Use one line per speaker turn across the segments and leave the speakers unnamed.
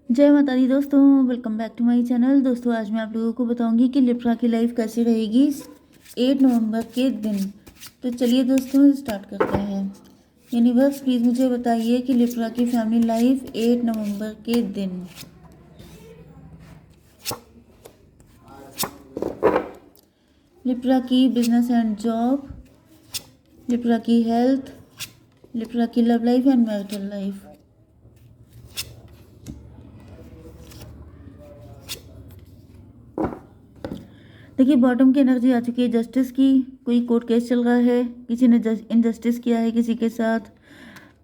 जय माता दी दोस्तों, welcome back to my channel. दोस्तों आज मैं आप लोगों को बताऊंगी कि लिब्रा की लाइफ कैसी रहेगी 8 नवंबर के दिन। तो चलिए दोस्तों स्टार्ट करते हैं। यूनिवर्स प्लीज़ मुझे बताइए कि लिब्रा की फैमिली लाइफ 8 नवंबर के दिन। लिब्रा की बिजनेस एंड जॉब, लिब्रा की हेल्थ, लिब्रा की love life and marital life. देखिए बॉटम की एनर्जी आ चुकी है जस्टिस की। कोई कोर्ट केस चल रहा है, किसी ने इनजस्टिस किया है किसी के साथ।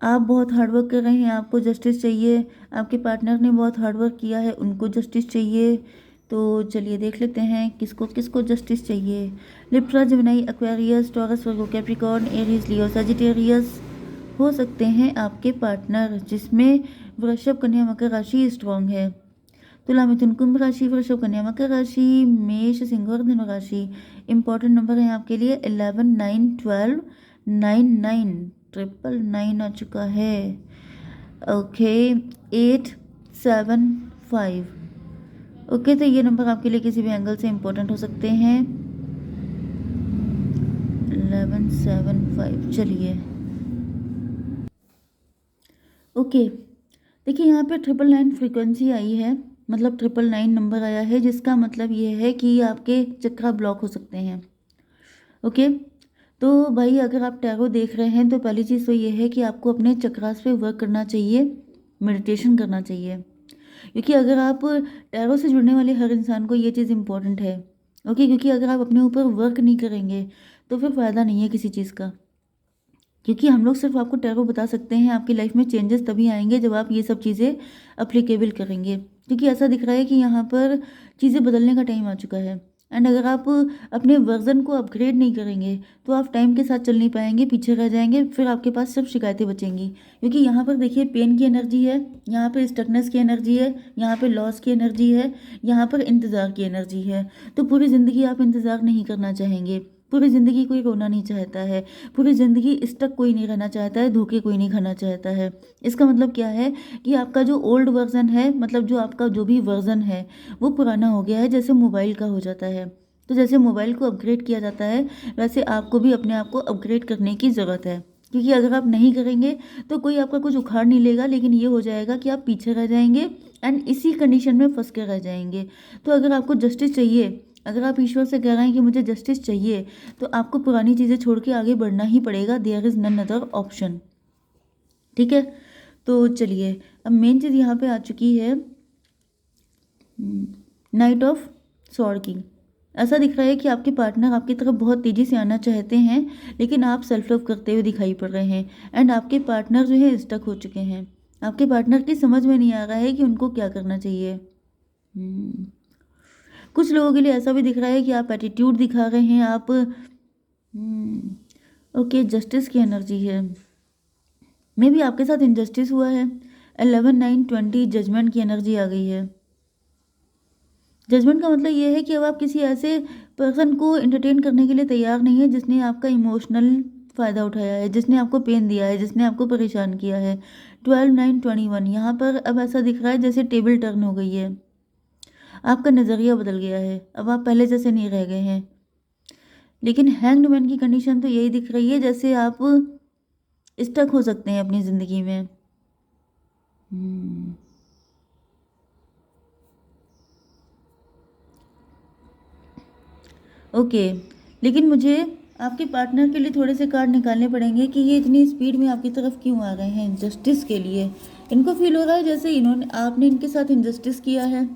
आप बहुत हार्डवर्क कर रहे हैं, आपको जस्टिस चाहिए। आपके पार्टनर ने बहुत हार्डवर्क किया है, उनको जस्टिस चाहिए। तो चलिए देख लेते हैं किसको किसको जस्टिस चाहिए। लिब्रा, जेमिनी, एक्वेरियस, टॉरस, वर्गो, कैप्रिकॉर्न, एरीज, लियो, सजिटेरियस हो सकते हैं आपके पार्टनर, जिसमें वृषभ, कन्या, मकर राशि स्ट्रॉन्ग है। तुला, मिथुन, कुंभ राशि, वृषभ, कन्या, मकर राशि, मेष, सिंह और धनु राशि। इंपॉर्टेंट नंबर है आपके लिए 11, 9, 12, 9, 9, 999 आ चुका है। ओके, 8, 7, 5। ओके, तो ये नंबर आपके लिए किसी भी एंगल से इंपॉर्टेंट हो सकते हैं। 11, 7, 5। चलिए ओके, देखिए यहाँ पे 999 फ्रीक्वेंसी आई है, मतलब 999 नंबर आया है, जिसका मतलब ये है कि आपके चक्रा ब्लॉक हो सकते हैं। ओके, तो भाई अगर आप टैरो देख रहे हैं तो पहली चीज़ तो ये है कि आपको अपने चक्रास पे वर्क करना चाहिए, मेडिटेशन करना चाहिए। क्योंकि अगर आप टैरो से जुड़ने वाले हर इंसान को ये चीज़ इंपॉर्टेंट है। ओके, क्योंकि अगर आप अपने ऊपर वर्क नहीं करेंगे तो फिर फ़ायदा नहीं है किसी चीज़ का। क्योंकि हम लोग सिर्फ आपको टैरो बता सकते हैं, आपकी लाइफ में चेंजेस तभी आएंगे जब आप ये सब चीज़ें अप्लीकेबल करेंगे। क्योंकि ऐसा दिख रहा है कि यहाँ पर चीज़ें बदलने का टाइम आ चुका है। एंड अगर आप अपने वर्जन को अपग्रेड नहीं करेंगे तो आप टाइम के साथ चल नहीं पाएंगे, पीछे रह जाएंगे, फिर आपके पास सिर्फ शिकायतें बचेंगी। क्योंकि यहाँ पर देखिए पेन की एनर्जी है, यहाँ पर स्टकनेस की एनर्जी है, यहाँ पर लॉस की एनर्जी है, यहाँ पर इंतज़ार की एनर्जी है। तो पूरी ज़िंदगी आप इंतज़ार नहीं करना चाहेंगे, पूरी ज़िंदगी कोई रोना नहीं चाहता है, पूरी ज़िंदगी स्टक कोई नहीं रहना चाहता है, धोखे कोई नहीं खाना चाहता है। इसका मतलब क्या है कि आपका जो ओल्ड वर्जन है, मतलब जो आपका जो भी वर्जन है वो पुराना हो गया है, जैसे मोबाइल का हो जाता है। तो जैसे मोबाइल को अपग्रेड किया जाता है वैसे आपको भी अपने आप को अपग्रेड करने की ज़रूरत है। क्योंकि अगर आप नहीं करेंगे तो कोई आपका कुछ उखाड़ नहीं लेगा, लेकिन ये हो जाएगा कि आप पीछे रह जाएंगे एंड इसी कंडीशन में फंस के रह जाएंगे। तो अगर आपको जस्टिस चाहिए, अगर आप ईश्वर से कह रहे हैं कि मुझे जस्टिस चाहिए, तो आपको पुरानी चीज़ें छोड़ के आगे बढ़ना ही पड़ेगा। There is none other option. ठीक है, तो चलिए अब मेन चीज़ यहाँ पे आ चुकी है नाइट ऑफ सॉर्ड की। ऐसा दिख रहा है कि आपके पार्टनर आपकी तरफ बहुत तेज़ी से आना चाहते हैं, लेकिन आप सेल्फ लव करते हुए दिखाई पड़ रहे हैं। एंड आपके पार्टनर जो है स्टक हो चुके हैं। आपके पार्टनर की समझ में नहीं आ रहा है कि उनको क्या करना चाहिए। कुछ लोगों के लिए ऐसा भी दिख रहा है कि आप एटीट्यूड दिखा रहे हैं, आप ओके जस्टिस की एनर्जी है। मे बी आपके साथ इनजस्टिस हुआ है। 11, 9, 20 जजमेंट की एनर्जी आ गई है। जजमेंट का मतलब ये है कि अब आप किसी ऐसे पर्सन को एंटरटेन करने के लिए तैयार नहीं है जिसने आपका इमोशनल फ़ायदा उठाया है, जिसने आपको पेन दिया है, जिसने आपको परेशान किया है। 12, 9, 21 यहाँ पर अब ऐसा दिख रहा है जैसे टेबल टर्न हो गई है। आपका नज़रिया बदल गया है, अब आप पहले जैसे नहीं रह गए हैं। लेकिन हैंग्ड मैन की कंडीशन तो यही दिख रही है जैसे आप स्टक हो सकते हैं अपनी ज़िंदगी में। ओके, लेकिन मुझे आपके पार्टनर के लिए थोड़े से कार्ड निकालने पड़ेंगे कि ये इतनी स्पीड में आपकी तरफ क्यों आ रहे हैं जस्टिस के लिए। इनको फील हो रहा है जैसे इन्होंने आपने इनके साथ इनजस्टिस किया है।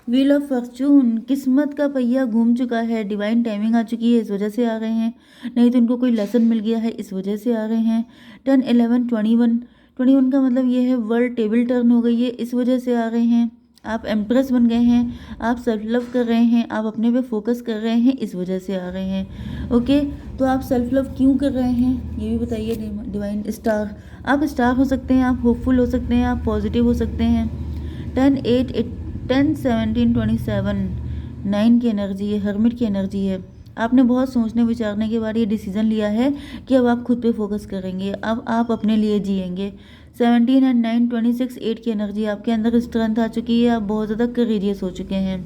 व्हील ऑफ फॉर्चून, किस्मत का पहिया घूम चुका है, डिवाइन टाइमिंग आ चुकी है, इस वजह से आ रहे हैं। नहीं तो इनको कोई लेसन मिल गया है, इस वजह से आ रहे हैं। 10, 11, 21 का मतलब ये है वर्ल्ड टेबल टर्न हो गई है, इस वजह से आ रहे हैं। आप एम्प्रेस बन गए हैं, आप सेल्फ लव कर रहे हैं, आप अपने पे फोकस कर रहे हैं, इस वजह से आ रहे हैं। ओके, तो आप सेल्फ लव क्यों कर रहे हैं ये भी बताइए। डिवाइन स्टार, आप स्टार हो सकते हैं, आप होपफुल हो सकते हैं, आप पॉजिटिव हो सकते हैं। 10, 8, 10, 17, 27 9 की एनर्जी है, हर्मिट की एनर्जी है। आपने बहुत सोचने विचारने के बाद ये डिसीजन लिया है कि अब आप खुद पे फोकस करेंगे, अब आप अपने लिए जिएंगे। 17 एंड 9 26 8 की एनर्जी, आपके अंदर स्ट्रेंथ आ चुकी है, आप बहुत ज़्यादा करेजियस हो चुके हैं।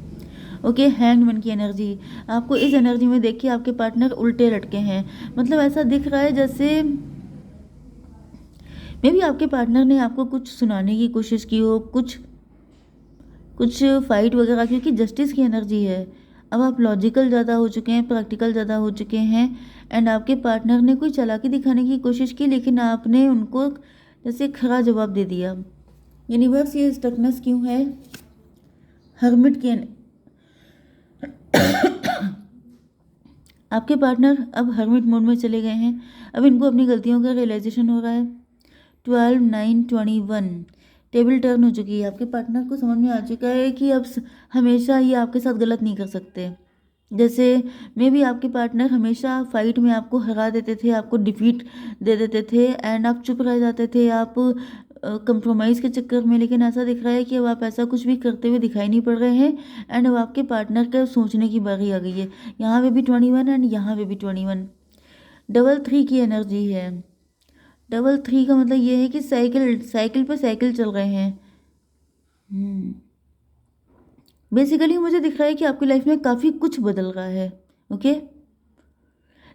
ओके, हैंगमैन की एनर्जी, आपको इस एनर्जी में देखिए आपके पार्टनर उल्टे लटके हैं। मतलब ऐसा दिख रहा है जैसे मे बी आपके पार्टनर ने आपको कुछ सुनाने की कोशिश की हो, कुछ कुछ फाइट वगैरह, क्योंकि जस्टिस की एनर्जी है। अब आप लॉजिकल ज़्यादा हो चुके हैं, प्रैक्टिकल ज़्यादा हो चुके हैं, एंड आपके पार्टनर ने कोई चालाकी दिखाने की कोशिश की, लेकिन आपने उनको जैसे खरा जवाब दे दिया। यूनिवर्स ये स्टकनेस क्यों है? हर्मिट की आपके पार्टनर अब हर्मिट मोड में चले गए हैं। अब इनको अपनी गलतियों का रियलाइजेशन हो रहा है। 12 9 21 टेबल टर्न हो चुकी है। आपके पार्टनर को समझ में आ चुका है कि अब हमेशा ये आपके साथ गलत नहीं कर सकते। जैसे मे बी आपके पार्टनर हमेशा फाइट में आपको हरा देते थे, आपको डिफीट दे देते थे, एंड आप चुप रह जाते थे, आप कंप्रोमाइज़ के चक्कर में। लेकिन ऐसा दिख रहा है कि अब आप ऐसा कुछ भी करते हुए दिखाई नहीं पड़ रहे हैं, एंड अब आपके पार्टनर का सोचने की बारी आ गई है। यहाँ पे भी 21 एंड यहाँ पे भी 21। डबल 3 की एनर्जी है। डबल 3 का मतलब ये है कि साइकिल साइकिल पे साइकिल चल रहे हैं। बेसिकली मुझे दिख रहा है कि आपकी लाइफ में काफ़ी कुछ बदल रहा है। ओके,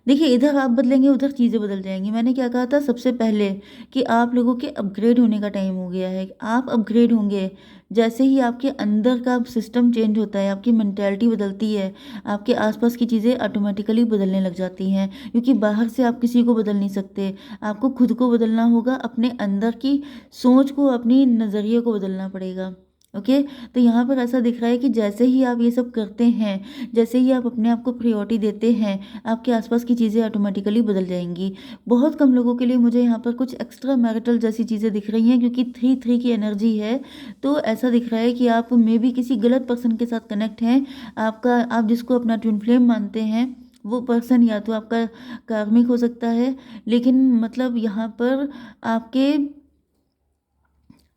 देखिए इधर आप बदलेंगे उधर चीज़ें बदल जाएंगी। मैंने क्या कहा था सबसे पहले कि आप लोगों के अपग्रेड होने का टाइम हो गया है। आप अपग्रेड होंगे जैसे ही आपके अंदर का सिस्टम चेंज होता है, आपकी मेंटालिटी बदलती है, आपके आसपास की चीज़ें ऑटोमेटिकली बदलने लग जाती हैं, क्योंकि बाहर से आप किसी को बदल नहीं सकते। आपको खुद को बदलना होगा, अपने अंदर की सोच को, अपनी नज़रिए को बदलना पड़ेगा। ओके, तो यहाँ पर ऐसा दिख रहा है कि जैसे ही आप ये सब करते हैं, जैसे ही आप अपने आप को प्रायोरिटी देते हैं, आपके आसपास की चीज़ें ऑटोमेटिकली बदल जाएंगी। बहुत कम लोगों के लिए मुझे यहाँ पर कुछ एक्स्ट्रा मैरिटल जैसी चीज़ें दिख रही हैं, क्योंकि 3 की एनर्जी है। तो ऐसा दिख रहा है कि आप मे भी किसी गलत पर्सन के साथ कनेक्ट हैं। आप जिसको अपना ट्विन फ्लेम मानते हैं, वो पर्सन या तो आपका कार्मिक हो सकता है, लेकिन मतलब यहाँ पर आपके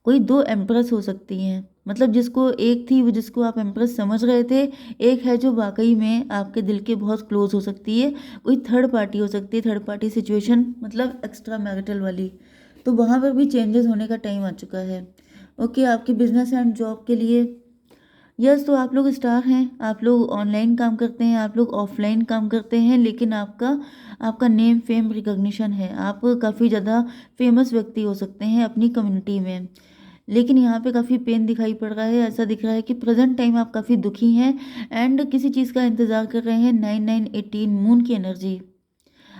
कोई दो एम्प्रेस हो सकती हैं। मतलब जिसको एक थी वो, जिसको आप एम्प्रेस समझ रहे थे, एक है जो वाकई में आपके दिल के बहुत क्लोज हो सकती है। कोई थर्ड पार्टी हो सकती है, थर्ड पार्टी सिचुएशन, मतलब एक्स्ट्रा मैरिटल वाली। तो वहाँ पर भी चेंजेस होने का टाइम आ चुका है। ओके, आपके बिजनेस एंड जॉब के लिए यस, तो आप लोग स्टार हैं, आप लोग ऑनलाइन काम करते हैं, आप लोग ऑफलाइन काम करते हैं, लेकिन आपका आपका नेम फेम रिकॉग्निशन है। आप काफ़ी ज़्यादा फेमस व्यक्ति हो सकते हैं अपनी कम्युनिटी में। लेकिन यहाँ पे काफ़ी पेन दिखाई पड़ रहा है। ऐसा दिख रहा है कि प्रेजेंट टाइम आप काफ़ी दुखी हैं, एंड किसी चीज़ का इंतज़ार कर रहे हैं। 9 9 18 मून की एनर्जी,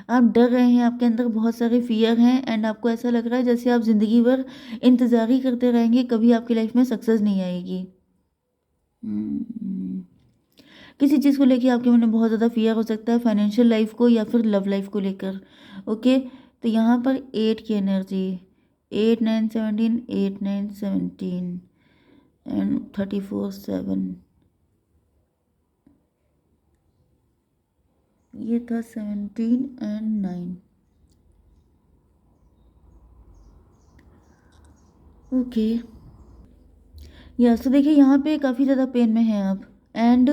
आप डर रहे हैं, आपके अंदर बहुत सारे फियर हैं, एंड आपको ऐसा लग रहा है जैसे आप ज़िंदगी भर इंतज़ार ही करते रहेंगे, कभी आपकी लाइफ में सक्सेस नहीं आएगी। हम्म, किसी चीज़ को लेके आपके मन में बहुत ज़्यादा फियर हो सकता है, फाइनेंशियल लाइफ को या फिर लव लाइफ को लेकर। ओके, तो यहाँ पर 8 की एनर्जी, 8 9 17, 8 9 17 एंड 34 7। ये था 17 एंड 9। ओके, यस, तो देखिए यहाँ पे काफ़ी ज़्यादा पेन में हैं आप, एंड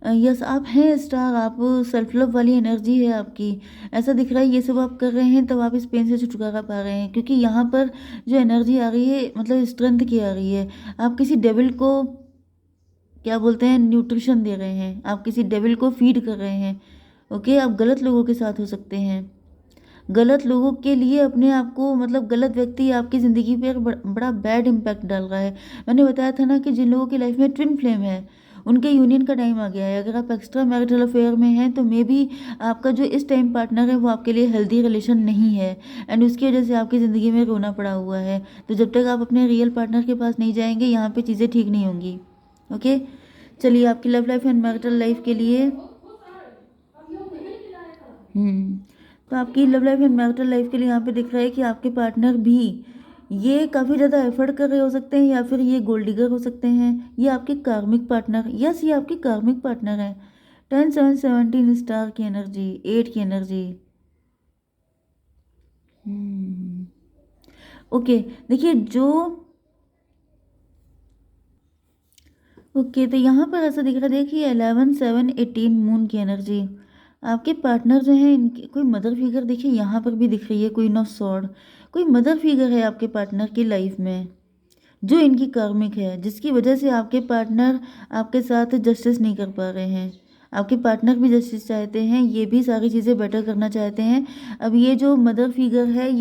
यस आप हैं स्टार, आप सेल्फ लव वाली एनर्जी है आपकी। ऐसा दिख रहा है ये सब आप कर रहे हैं तब आप इस पेन से छुटकारा पा रहे हैं, क्योंकि यहाँ पर जो एनर्जी आ रही है मतलब स्ट्रेंथ की आ रही है। आप किसी डेविल को क्या बोलते हैं, न्यूट्रिशन दे रहे हैं, आप किसी डेविल को फीड कर रहे हैं। ओके, आप गलत लोगों के साथ हो सकते हैं, गलत लोगों के लिए अपने आप को, मतलब गलत व्यक्ति आपकी ज़िंदगी पे बड़ा बैड इम्पैक्ट डाल रहा है। मैंने बताया था ना कि जिन लोगों की लाइफ में ट्विन फ्लेम है, उनके यूनियन का टाइम आ गया है। अगर आप एक्स्ट्रा मैरिटल अफेयर में हैं तो मे बी आपका जो इस टाइम पार्टनर है वो आपके लिए हेल्दी रिलेशन नहीं है, एंड उसकी वजह से आपकी ज़िंदगी में रोना पड़ा हुआ है। तो जब तक आप अपने रियल पार्टनर के पास नहीं जाएंगे, यहाँ पे चीज़ें ठीक नहीं होंगी। ओके, चलिए आपकी love life and marital life के लिए हम्म तो आपकी love life and marital life के लिए यहाँ पे दिख रहा है कि आपके पार्टनर भी ये काफ़ी ज़्यादा एफर्ट कर रहे हो सकते हैं, या फिर ये गोल्ड डिगर हो सकते हैं। ये आपके कार्मिक पार्टनर, यस ये आपके कार्मिक पार्टनर हैं। 10 7 17 स्टार की एनर्जी, 8 की एनर्जी। ओके, देखिए जो ओके, तो यहाँ पर ऐसा दिख रहा है, देखिए 11 7 18 मून की एनर्जी। आपके पार्टनर जो हैं इनकी कोई मदर फिगर देखिए यहाँ पर भी दिख रही है, क्वीन ऑफ सॉर्ड। कोई मदर फिगर है आपके पार्टनर की लाइफ में जो इनकी कार्मिक है, जिसकी वजह से आपके पार्टनर आपके साथ जस्टिस नहीं कर पा रहे हैं। आपके पार्टनर भी जस्टिस चाहते हैं, ये भी सारी चीज़ें बेटर करना चाहते हैं। अब ये जो मदर फिगर है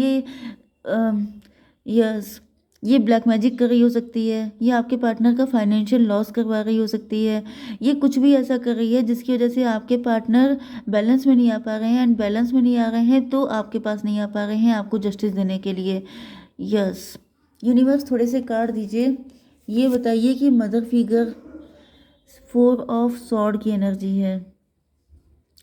यस, ये ब्लैक मैजिक कर रही हो सकती है, ये आपके पार्टनर का फाइनेंशियल लॉस करवा रही हो सकती है, ये कुछ भी ऐसा कर रही है जिसकी वजह से आपके पार्टनर बैलेंस में नहीं आ पा रहे हैं। एंड बैलेंस में नहीं आ रहे हैं तो आपके पास नहीं आ पा रहे हैं आपको जस्टिस देने के लिए। यस, यूनिवर्स थोड़े से कार्ड दीजिए, ये बताइए कि मदर फिगर 4 ऑफ सॉर्ड की एनर्जी है।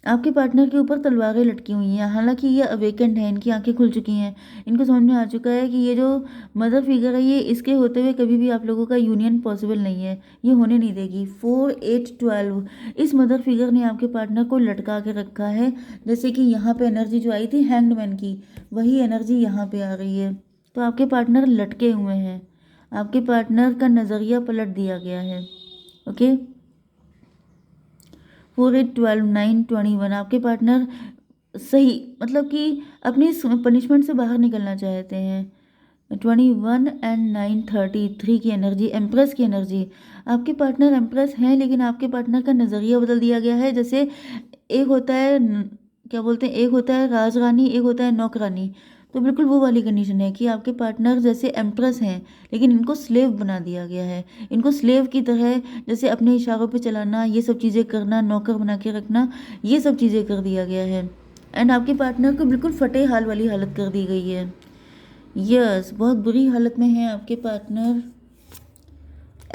आपके पार्टनर के ऊपर तलवारें लटकी हुई हैं, हालांकि ये अवेकेंड है, इनकी आंखें खुल चुकी हैं, इनको समझ में आ चुका है कि ये जो मदर फिगर है ये इसके होते हुए कभी भी आप लोगों का यूनियन पॉसिबल नहीं है, ये होने नहीं देगी। 4 8 12 इस मदर फिगर ने आपके पार्टनर को लटका के रखा है। जैसे कि यहाँ पे एनर्जी जो आई थी हैंग्ड मैन की, वही एनर्जी यहाँ पे आ रही है। तो आपके पार्टनर लटके हुए हैं, आपके पार्टनर का नज़रिया पलट दिया गया है। ओके, 4 8 12 9 21 आपके पार्टनर सही मतलब कि अपनी पनिशमेंट से बाहर निकलना चाहते हैं। 21 एंड 9 33 की एनर्जी, एम्प्रेस की एनर्जी। आपके पार्टनर एम्प्रेस हैं, लेकिन आपके पार्टनर का नज़रिया बदल दिया गया है। जैसे एक होता है क्या बोलते हैं, एक होता है राजरानी, एक होता है नौकरानी। तो बिल्कुल वो वाली कंडीशन है कि आपके पार्टनर जैसे एम्प्रेस हैं, लेकिन इनको स्लेव बना दिया गया है। इनको स्लेव की तरह जैसे अपने इशारों पे चलाना, ये सब चीज़ें करना, नौकर बना के रखना, ये सब चीज़ें कर दिया गया है। एंड आपके पार्टनर को बिल्कुल फटे हाल वाली हालत कर दी गई है। यस, बहुत बुरी हालत में है आपके पार्टनर।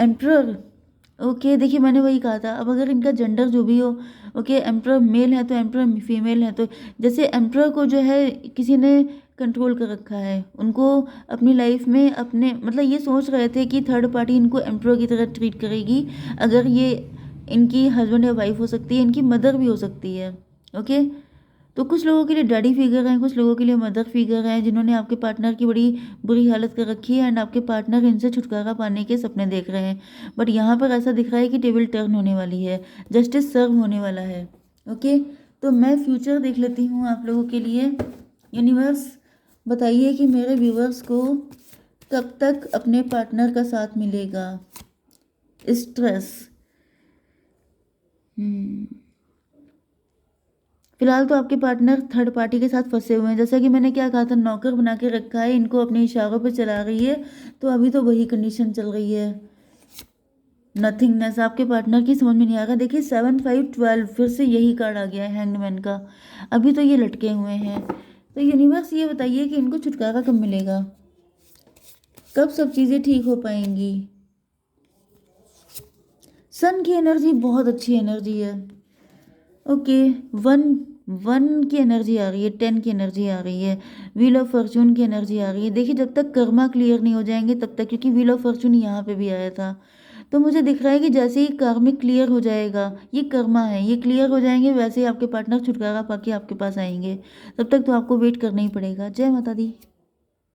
एम्प्रर, ओके देखिए मैंने वही कहा था। अब अगर इनका जेंडर जो भी हो, ओके एम्प्रर मेल है तो एम्प्रर फीमेल है, तो जैसे एम्प्रर को जो है किसी ने कंट्रोल कर रखा है, उनको अपनी लाइफ में अपने मतलब ये सोच रहे थे कि थर्ड पार्टी इनको एम्प्रर की तरह ट्रीट करेगी। अगर ये इनकी हस्बैंड या वाइफ हो सकती है, इनकी मदर भी हो सकती है। ओके, तो कुछ लोगों के लिए डैडी फिगर हैं, कुछ लोगों के लिए मदर फिगर हैं, जिन्होंने आपके पार्टनर की बड़ी बुरी हालत कर रखी है। एंड आपके पार्टनर इनसे छुटकारा पाने के सपने देख रहे हैं। बट यहाँ पर ऐसा दिख रहा है कि टेबल टर्न होने वाली है, जस्टिस सर्व होने वाला है। ओके, तो मैं फ्यूचर देख लेती हूँ आप लोगों के लिए। यूनिवर्स बताइए कि मेरे व्यूवर्स को कब तक अपने पार्टनर का साथ मिलेगा। स्ट्रेस, फिलहाल तो आपके पार्टनर थर्ड पार्टी के साथ फंसे हुए हैं। जैसा कि मैंने क्या कहा था, नौकर बना के रखा है, इनको अपने इशारों पे चला रही है। तो अभी तो वही कंडीशन चल रही है। नथिंगनेस आपके पार्टनर की समझ में नहीं आ रहा। देखिए 7 5 12 फिर से यही कार्ड आ गया है, हैंगमैन का। अभी तो ये लटके हुए हैं। तो यूनिवर्स ये बताइए कि इनको छुटकारा कब मिलेगा, कब सब चीज़ें ठीक हो पाएंगी। सन की एनर्जी बहुत अच्छी एनर्जी है। ओके, 1 की एनर्जी आ रही है, 10 की एनर्जी आ रही है, व्हील ऑफ फॉर्चून की एनर्जी आ रही है। देखिए जब तक कर्मा क्लियर नहीं हो जाएंगे तब तक, क्योंकि व्हील ऑफ फॉर्चून यहाँ पे भी आया था, तो मुझे दिख रहा है कि जैसे ही कार्मिक क्लियर हो जाएगा, ये कर्मा है, ये क्लियर हो जाएंगे, वैसे ही आपके पार्टनर छुटकारा पाके आपके पास आएंगे। तब तक तो आपको वेट करना ही पड़ेगा। जय माता दी।